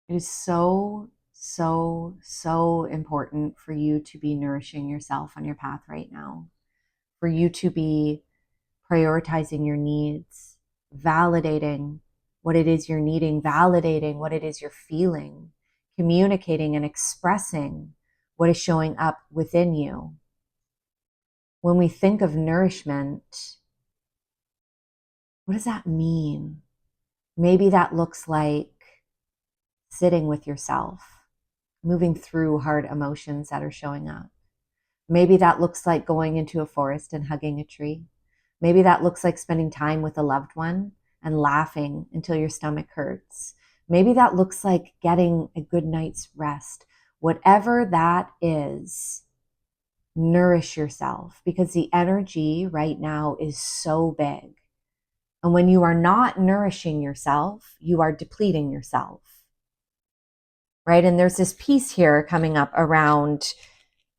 It is so, so, so important for you to be nourishing yourself on your path right now, for you to be prioritizing your needs, validating what it is you're needing, validating what it is you're feeling, communicating and expressing what is showing up within you. When we think of nourishment, what does that mean? Maybe that looks like sitting with yourself, moving through hard emotions that are showing up. Maybe that looks like going into a forest and hugging a tree. Maybe that looks like spending time with a loved one and laughing until your stomach hurts. Maybe that looks like getting a good night's rest. Whatever that is, nourish yourself, because the energy right now is so big. And when you are not nourishing yourself, you are depleting yourself, right? And there's this piece here coming up around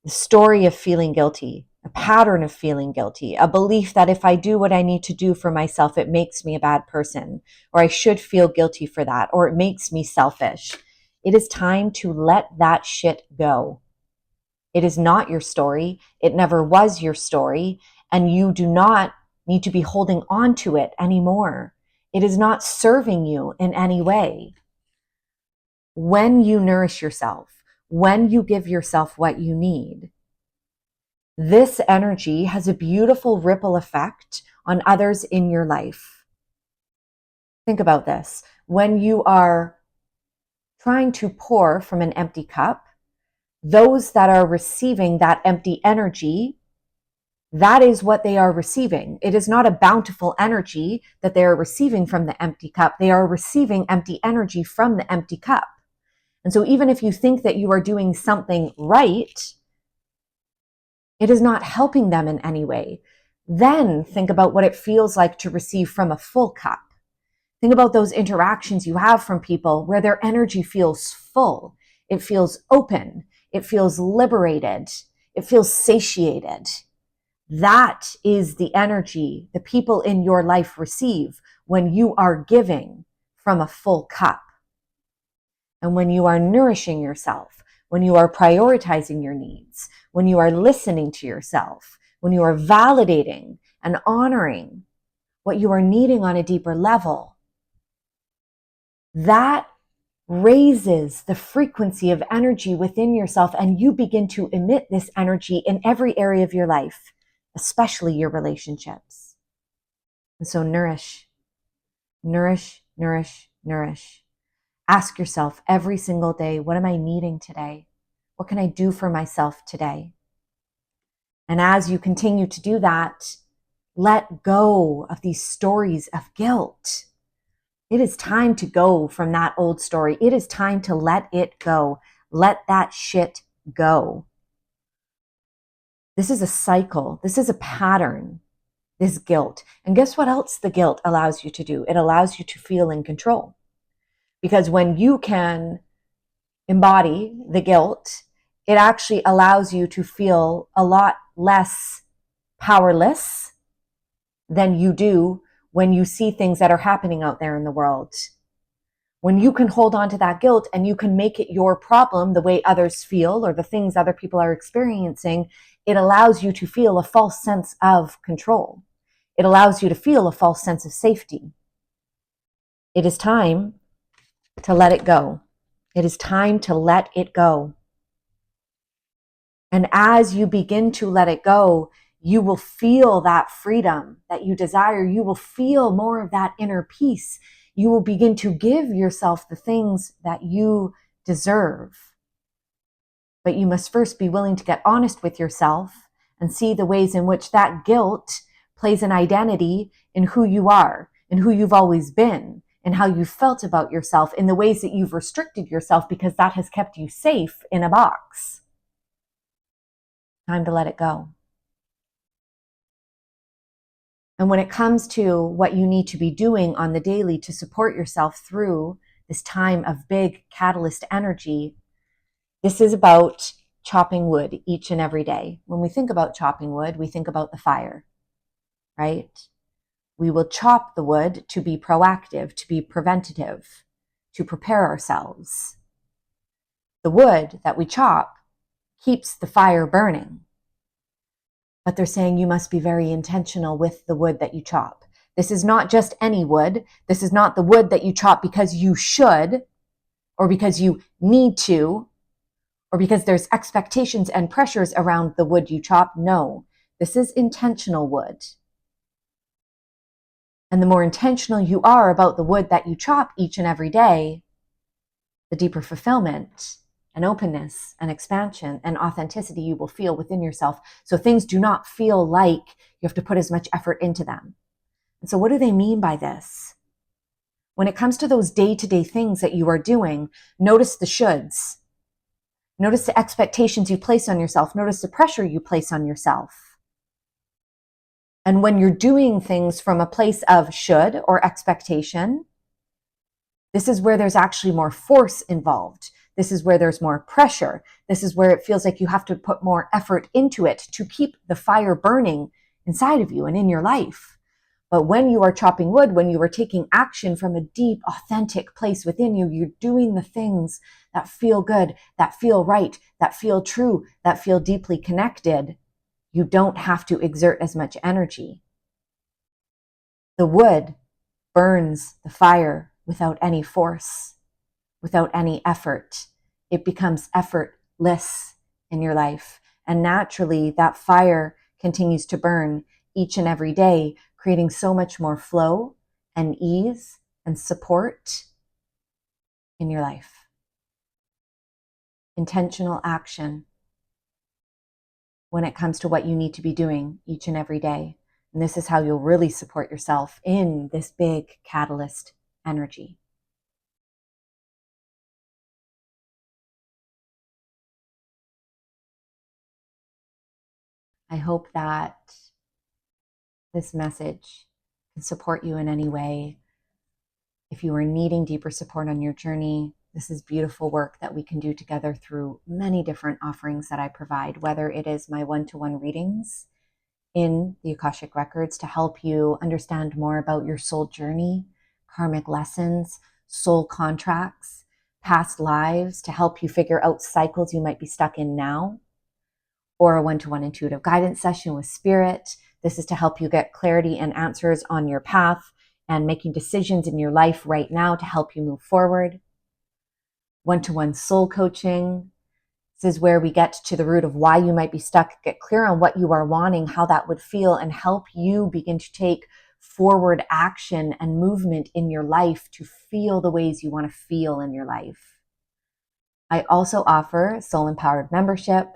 the story of feeling guilty, a pattern of feeling guilty, a belief that if I do what I need to do for myself, it makes me a bad person, or I should feel guilty for that, or it makes me selfish. It is time to let that shit go. It is not your story. It never was your story. And you do not need to be holding on to it anymore. It is not serving you in any way. When you nourish yourself, when you give yourself what you need, this energy has a beautiful ripple effect on others in your life. Think about this. When you are trying to pour from an empty cup, those that are receiving that empty energy, that is what they are receiving. It is not a bountiful energy that they are receiving from the empty cup. They are receiving empty energy from the empty cup. And so even if you think that you are doing something right, it is not helping them in any way. Then think about what it feels like to receive from a full cup. Think about those interactions you have from people where their energy feels full. It feels open. It feels liberated. It feels satiated. That is the energy the people in your life receive when you are giving from a full cup. And when you are nourishing yourself, when you are prioritizing your needs, when you are listening to yourself, when you are validating and honoring what you are needing on a deeper level, that raises the frequency of energy within yourself, and you begin to emit this energy in every area of your life, especially your relationships. And so nourish, nourish, nourish, nourish. Ask yourself every single day, what am I needing today? What can I do for myself today? And as you continue to do that, let go of these stories of guilt. It is time to go from that old story. It is time to let it go. Let that shit go. This is a cycle. This is a pattern, this guilt. And guess what else the guilt allows you to do? It allows you to feel in control. Because when you can embody the guilt, it actually allows you to feel a lot less powerless than you do when you see things that are happening out there in the world. When you can hold on to that guilt and you can make it your problem, the way others feel or the things other people are experiencing, it allows you to feel a false sense of control. It allows you to feel a false sense of safety. It is time to let it go. It is time to let it go. And as you begin to let it go, you will feel that freedom that you desire. You will feel more of that inner peace. You will begin to give yourself the things that you deserve. But you must first be willing to get honest with yourself and see the ways in which that guilt plays an identity in who you are, in who you've always been, and how you felt about yourself, in the ways that you've restricted yourself because that has kept you safe in a box. Time to let it go. And when it comes to what you need to be doing on the daily to support yourself through this time of big catalyst energy, this is about chopping wood each and every day. When we think about chopping wood, we think about the fire, right? We will chop the wood to be proactive, to be preventative, to prepare ourselves. The wood that we chop keeps the fire burning. But they're saying you must be very intentional with the wood that you chop. This is not just any wood. This is not the wood that you chop because you should, or because you need to, or because there's expectations and pressures around the wood you chop. No, this is intentional wood. And the more intentional you are about the wood that you chop each and every day, the deeper fulfillment and openness and expansion and authenticity you will feel within yourself. So things do not feel like you have to put as much effort into them. And so what do they mean by this? When it comes to those day-to-day things that you are doing, notice the shoulds. Notice the expectations you place on yourself. Notice the pressure you place on yourself. And when you're doing things from a place of should or expectation, this is where there's actually more force involved. This is where there's more pressure. This is where it feels like you have to put more effort into it to keep the fire burning inside of you and in your life. But when you are chopping wood, when you are taking action from a deep, authentic place within you, you're doing the things that feel good, that feel right, that feel true, that feel deeply connected. You don't have to exert as much energy. The wood burns the fire without any force, without any effort. It becomes effortless in your life. And naturally, that fire continues to burn each and every day, creating so much more flow and ease and support in your life. Intentional action when it comes to what you need to be doing each and every day. And this is how you'll really support yourself in this big catalyst energy. I hope that this message can support you in any way. If you are needing deeper support on your journey, this is beautiful work that we can do together through many different offerings that I provide, whether it is my one-to-one readings in the Akashic Records to help you understand more about your soul journey, karmic lessons, soul contracts, past lives, to help you figure out cycles you might be stuck in now, or a one-to-one intuitive guidance session with spirit. This is to help you get clarity and answers on your path and making decisions in your life right now to help you move forward. One-to-one soul coaching. This is where we get to the root of why you might be stuck, get clear on what you are wanting, how that would feel, and help you begin to take forward action and movement in your life to feel the ways you want to feel in your life. I also offer Soul Empowered membership.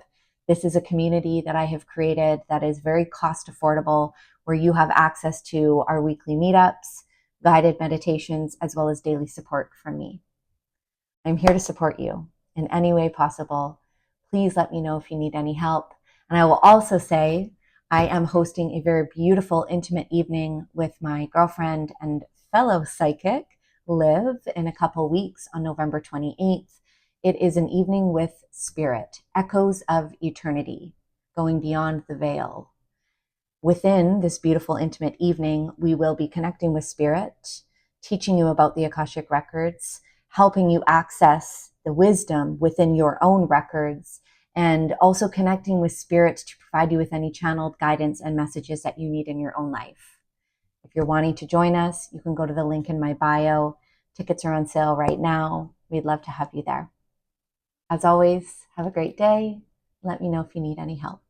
This is a community that I have created that is very cost affordable, where you have access to our weekly meetups, guided meditations, as well as daily support from me. I'm here to support you in any way possible. Please let me know if you need any help. And I will also say I am hosting a very beautiful, intimate evening with my girlfriend and fellow psychic, Liv, in a couple weeks on November 28th. It is an evening with spirit, echoes of eternity, going beyond the veil. Within this beautiful, intimate evening, we will be connecting with spirit, teaching you about the Akashic Records, helping you access the wisdom within your own records, and also connecting with spirit to provide you with any channeled guidance and messages that you need in your own life. If you're wanting to join us, you can go to the link in my bio. Tickets are on sale right now. We'd love to have you there. As always, have a great day. Let me know if you need any help.